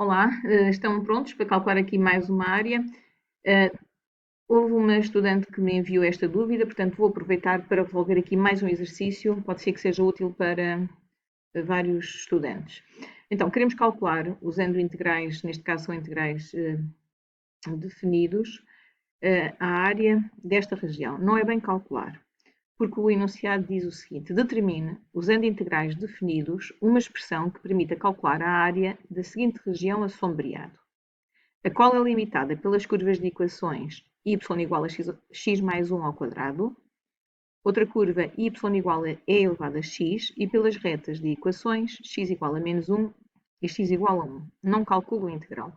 Olá, estão prontos para calcular aqui mais uma área? Eh, Houve uma estudante que me enviou esta dúvida, portanto vou aproveitar para resolver aqui mais um exercício, pode ser que seja útil para vários estudantes. Então, queremos calcular, usando integrais, neste caso são integrais definidos, a área desta região. Não é bem calcular, porque o enunciado diz o seguinte: determine, usando integrais definidos, uma expressão que permita calcular a área da seguinte região assombreado, a qual é limitada pelas curvas de equações y igual a x mais 1 ao quadrado, outra curva y igual a e elevado a x e pelas retas de equações x igual a menos 1 e x igual a 1. Não calculo o integral.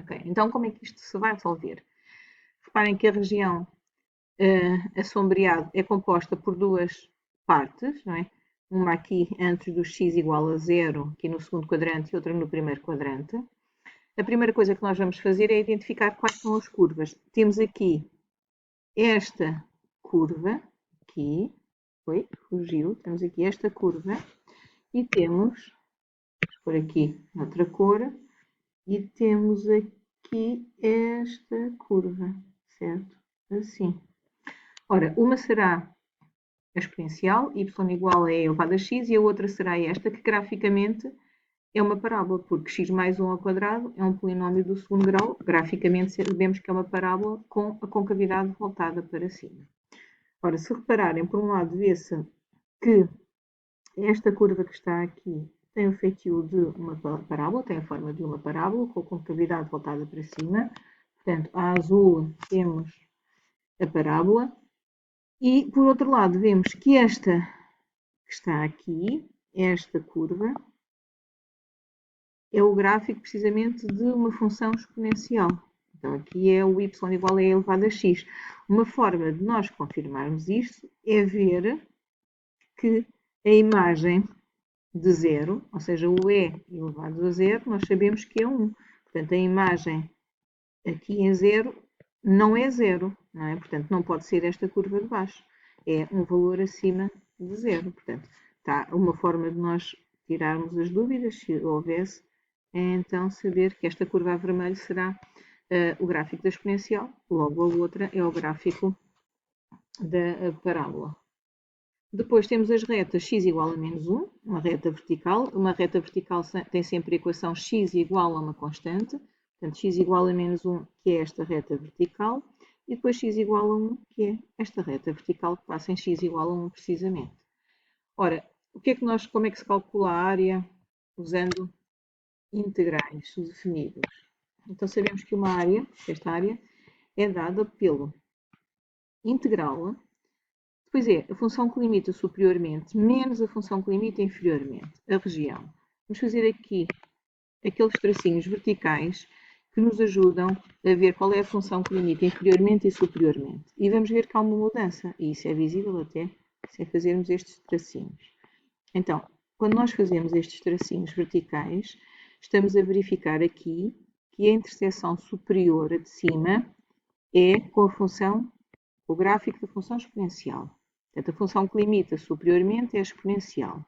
Okay. Então, como é que isto se vai resolver? Reparem que a região assombreado é composta por duas partes, não é? Uma aqui antes do x igual a 0, aqui no segundo quadrante, e outra no primeiro quadrante. A primeira coisa que nós vamos fazer é identificar quais são as curvas. Temos aqui esta curva, aqui, fugiu, temos aqui esta curva, e temos, vamos pôr aqui outra cor, e temos aqui esta curva, certo? Assim. Ora, uma será a exponencial, y igual a e elevado a x, e a outra será esta, que graficamente é uma parábola, porque x mais 1 ao quadrado é um polinómio do segundo grau. Graficamente sabemos que é uma parábola com a concavidade voltada para cima. Ora, se repararem, por um lado vê-se que esta curva que está aqui tem o feitio de uma parábola, tem a forma de uma parábola, com a concavidade voltada para cima. Portanto, a azul temos a parábola. E, por outro lado, vemos que esta que está aqui, esta curva, é o gráfico precisamente de uma função exponencial. Então, aqui é o y igual a e elevado a x. Uma forma de nós confirmarmos isto é ver que a imagem de zero, ou seja, o e elevado a zero, nós sabemos que é 1. Portanto, a imagem aqui em zero não é zero, não é? Portanto, não pode ser esta curva de baixo. É um valor acima de zero. Portanto, está uma forma de nós tirarmos as dúvidas, se houvesse, é então saber que esta curva a vermelho será o gráfico da exponencial, logo a outra é o gráfico da parábola. Depois temos as retas x igual a menos 1, uma reta vertical. Uma reta vertical tem sempre a equação x igual a uma constante, portanto x igual a menos 1, que é esta reta vertical, e depois x igual a 1, que é esta reta vertical que passa em x igual a 1 precisamente. Ora, como é que se calcula a área usando integrais definidos? Então sabemos que uma área, esta área, é dada pelo integral, depois é a função que limita superiormente menos a função que limita inferiormente, a região. Vamos fazer aqui aqueles tracinhos verticais que nos ajudam a ver qual é a função que limita inferiormente e superiormente. E vamos ver que há uma mudança, e isso é visível até se fazermos estes tracinhos. Então, quando nós fazemos estes tracinhos verticais, estamos a verificar aqui que a interseção superior, a de cima, é com a função, o gráfico da função exponencial. Portanto, a função que limita superiormente é a exponencial.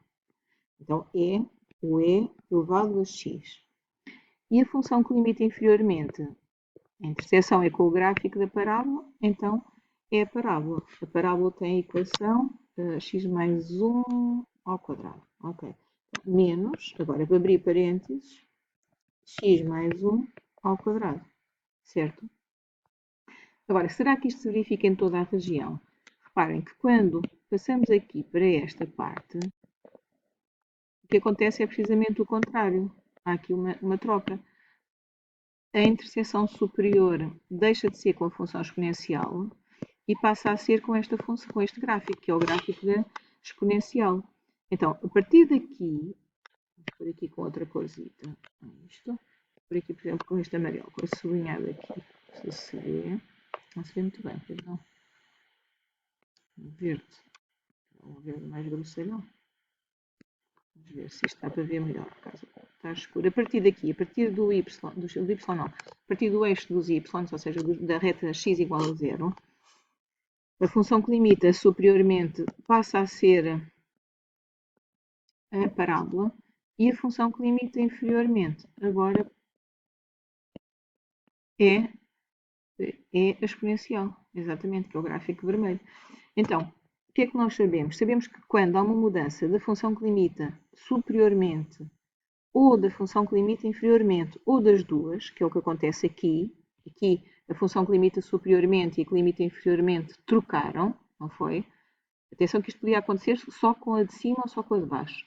Então, é o e elevado a x. E a função que limita inferiormente, a interseção é com o gráfico da parábola, então é a parábola. A parábola tem a equação x mais 1 ao quadrado. Ok. Menos, agora vou abrir parênteses, x mais 1 ao quadrado. Certo? Agora, será que isto se verifica em toda a região? Reparem que quando passamos aqui para esta parte, o que acontece é precisamente o contrário. Há aqui uma troca. A interseção superior deixa de ser com a função exponencial e passa a ser com esta função, com este gráfico, que é o gráfico da exponencial. Então, a partir daqui, vou pôr aqui com outra corzita, isto, por aqui, por exemplo, com este amarelo, com a sublinhada aqui, se vê, não se vê muito bem, pois não. Verde, um verde mais grosseirão. Vamos ver se isto dá para ver melhor, caso está escuro. A partir daqui, a partir do y, do y não, a partir do eixo dos y, ou seja, da reta x igual a 0, a função que limita superiormente passa a ser a parábola e a função que limita inferiormente agora é a exponencial, exatamente, que é o gráfico vermelho. Então, o que é que nós sabemos? Sabemos que quando há uma mudança da função que limita superiormente ou da função que limita inferiormente, ou das duas, que é o que acontece aqui. Aqui, a função que limita superiormente e a que limita inferiormente trocaram, não foi? Atenção que isto podia acontecer só com a de cima ou só com a de baixo.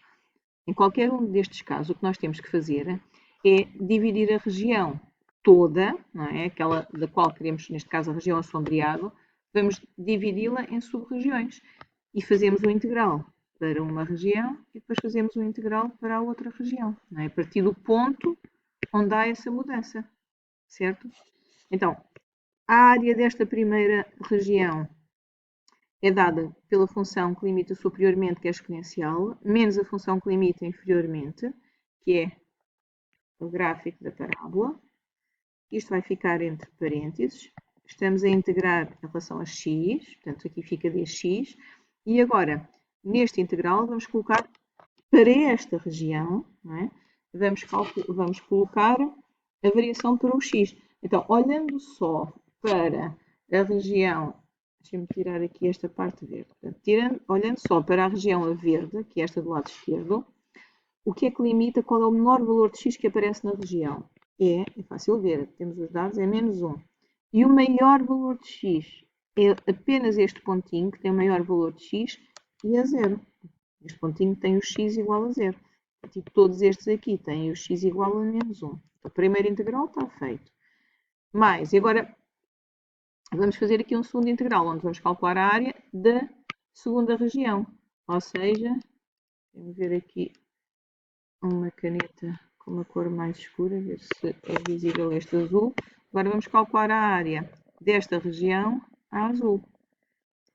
Em qualquer um destes casos, o que nós temos que fazer é dividir a região toda, não é? Aquela da qual queremos, neste caso, a região assombreado, vamos dividi-la em sub-regiões e fazemos o integral para uma região e depois fazemos o integral para a outra região, não é? A partir do ponto onde há essa mudança, certo? Então, a área desta primeira região é dada pela função que limita superiormente, que é exponencial, menos a função que limita inferiormente, que é o gráfico da parábola. Isto vai ficar entre parênteses. Estamos a integrar em relação a x, portanto aqui fica dx. E agora, neste integral, vamos colocar para esta região, não é? Vamos colocar a variação para o x. Então, olhando só para a região, deixa-me tirar aqui esta parte verde. Portanto, olhando só para a região a verde, que é esta do lado esquerdo, o que é que limita qual é o menor valor de x que aparece na região? É fácil ver, temos os dados, é menos 1. E o maior valor de x é apenas este pontinho, que tem o maior valor de x, e é 0. Este pontinho tem o x igual a 0. E todos estes aqui têm o x igual a menos 1. O primeiro integral está feito. Mais, e agora vamos fazer aqui um segundo integral, onde vamos calcular a área da segunda região. Ou seja, vamos ver aqui uma caneta com uma cor mais escura, ver se é visível este azul. Agora vamos calcular a área desta região a azul.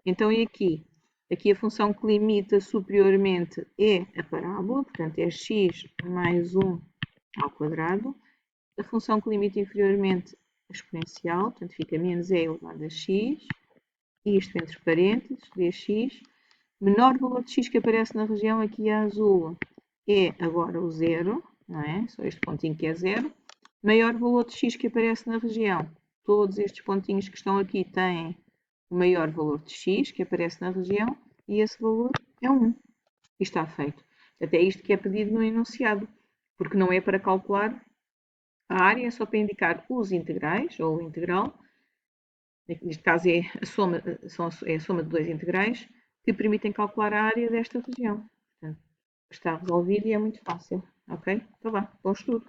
Então, e aqui? Aqui a função que limita superiormente é a parábola, portanto é x mais 1 ao quadrado. A função que limita inferiormente é exponencial, portanto fica menos e elevado a x. Isto entre parênteses, dx. Menor valor de x que aparece na região aqui a azul é agora o zero, não é? Só este pontinho que é zero. Maior valor de x que aparece na região. Todos estes pontinhos que estão aqui têm o maior valor de x que aparece na região e esse valor é 1. E está feito. Até isto que é pedido no enunciado, porque não é para calcular a área, é só para indicar os integrais, ou o integral, neste caso é a soma de dois integrais, que permitem calcular a área desta região. Portanto, está resolvido e é muito fácil. Ok? Então vá, bom estudo.